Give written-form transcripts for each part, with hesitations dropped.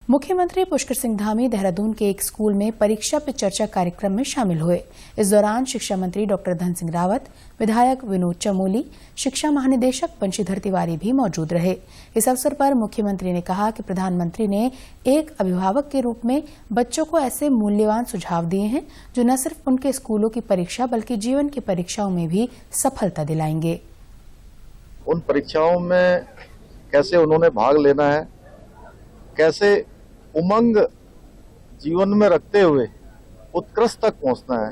मुख्यमंत्री पुष्कर सिंह धामी देहरादून के एक स्कूल में परीक्षा पे चर्चा कार्यक्रम में शामिल हुए। इस दौरान शिक्षा मंत्री डॉक्टर धन सिंह रावत, विधायक विनोद चमोली, शिक्षा महानिदेशक बंशीधर तिवारी भी मौजूद रहे। इस अवसर पर मुख्यमंत्री ने कहा कि प्रधानमंत्री ने एक अभिभावक के रूप में बच्चों को ऐसे मूल्यवान सुझाव दिए हैं जो न सिर्फ उनके स्कूलों की परीक्षा बल्कि जीवन की परीक्षाओं में भी सफलता दिलाएंगे। उन परीक्षाओं में कैसे उन्होंने भाग लेना है, कैसे उमंग जीवन में रखते हुए उत्कृष्ट तक पहुंचना है,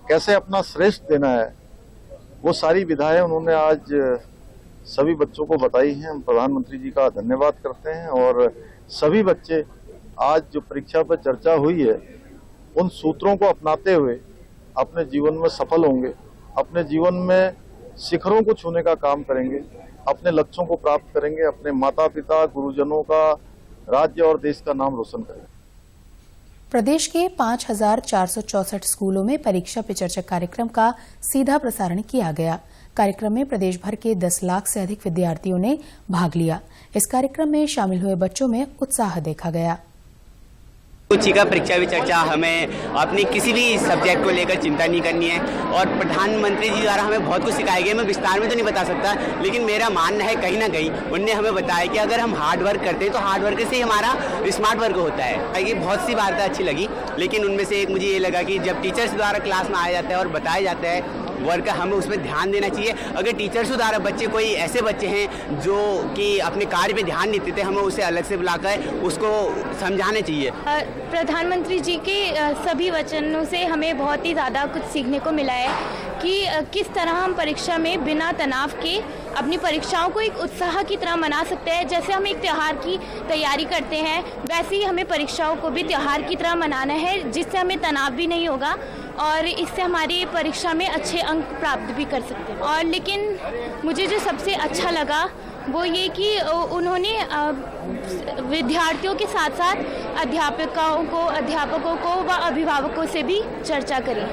कैसे अपना श्रेष्ठ देना है, वो सारी विधाएं उन्होंने आज सभी बच्चों को बताई हैं। हम प्रधानमंत्री जी का धन्यवाद करते हैं और सभी बच्चे आज जो परीक्षा पर चर्चा हुई है उन सूत्रों को अपनाते हुए अपने जीवन में सफल होंगे, अपने जीवन में शिखरों को छूने का काम करेंगे, अपने लक्ष्यों को प्राप्त करेंगे, अपने माता पिता गुरुजनों का, राज्य और देश का नाम रोशन करेंगे। प्रदेश के 5,464 स्कूलों में परीक्षा पे चर्चा कार्यक्रम का सीधा प्रसारण किया गया। कार्यक्रम में प्रदेश भर के 10 लाख से अधिक विद्यार्थियों ने भाग लिया। इस कार्यक्रम में शामिल हुए बच्चों में उत्साह देखा गया। रुचि का परीक्षा पे चर्चा हमें अपनी किसी भी सब्जेक्ट को लेकर चिंता नहीं करनी है और प्रधानमंत्री जी द्वारा हमें बहुत कुछ सिखाया गया। मैं विस्तार में तो नहीं बता सकता, लेकिन मेरा मानना है कहीं ना कहीं उनने हमें बताया कि अगर हम हार्ड वर्क करते हैं तो हार्ड वर्क से ही हमारा स्मार्ट वर्क होता है। ये बहुत सी बातें अच्छी लगी, लेकिन उनमें से एक मुझे ये लगा कि जब टीचर्स द्वारा क्लास में आया जाता है और बताया जाता है वर्क, हमें उसमें ध्यान देना चाहिए। अगर टीचर्स द्वारा बच्चे कोई ऐसे बच्चे हैं जो कि अपने कार्य पे ध्यान नहीं देते, हमें उसे अलग से बुलाकर उसको समझाना चाहिए। प्रधानमंत्री जी के सभी वचनों से हमें बहुत ही ज़्यादा कुछ सीखने को मिला है कि किस तरह हम परीक्षा में बिना तनाव के अपनी परीक्षाओं को एक उत्साह की तरह मना सकते हैं। जैसे हम एक त्यौहार की तैयारी करते हैं, वैसे ही हमें परीक्षाओं को भी त्यौहार की तरह मनाना है, जिससे हमें तनाव भी नहीं होगा और इससे हमारी परीक्षा में अच्छे अंक प्राप्त भी कर सकते हैं। और लेकिन मुझे जो सबसे अच्छा लगा वो ये कि उन्होंने विद्यार्थियों के साथ साथ अध्यापकों को व अभिभावकों से भी चर्चा करी।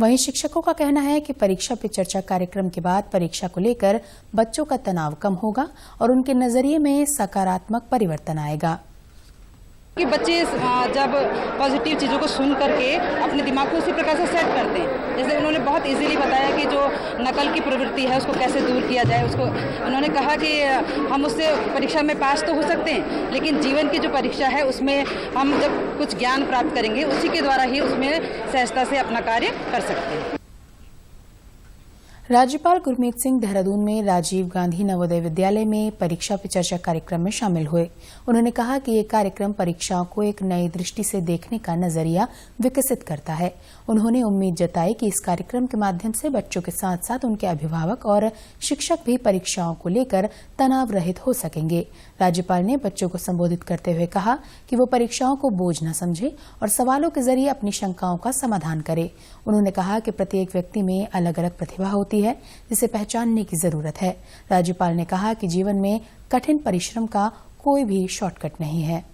वहीं शिक्षकों का कहना है कि परीक्षा पे चर्चा कार्यक्रम के बाद परीक्षा को लेकर बच्चों का तनाव कम होगा और उनके नजरिए में सकारात्मक परिवर्तन आएगा। कि बच्चे जब पॉजिटिव चीज़ों को सुन करके अपने दिमाग को उसी प्रकार से सेट करते हैं। जैसे उन्होंने बहुत इजीली बताया कि जो नकल की प्रवृत्ति है उसको कैसे दूर किया जाए। उसको उन्होंने कहा कि हम उससे परीक्षा में पास तो हो सकते हैं, लेकिन जीवन की जो परीक्षा है उसमें हम जब कुछ ज्ञान प्राप्त करेंगे उसी के द्वारा ही उसमें सहजता से अपना कार्य कर सकते हैं। राज्यपाल गुरमीत सिंह देहरादून में राजीव गांधी नवोदय विद्यालय में परीक्षा पे चर्चा कार्यक्रम में शामिल हुए। उन्होंने कहा कि ये कार्यक्रम परीक्षाओं को एक नई दृष्टि से देखने का नजरिया विकसित करता है। उन्होंने उम्मीद जताई कि इस कार्यक्रम के माध्यम से बच्चों के साथ साथ उनके अभिभावक और शिक्षक भी परीक्षाओं को लेकर तनाव रहित हो सकेंगे। राज्यपाल ने बच्चों को संबोधित करते हुए कहा कि वो परीक्षाओं को बोझ न समझे और सवालों के जरिए अपनी शंकाओं का समाधान करे। उन्होंने कहा कि प्रत्येक व्यक्ति में अलग अलग प्रतिभा होती है जिसे पहचानने की जरूरत है। राज्यपाल ने कहा कि जीवन में कठिन परिश्रम का कोई भी शॉर्टकट नहीं है।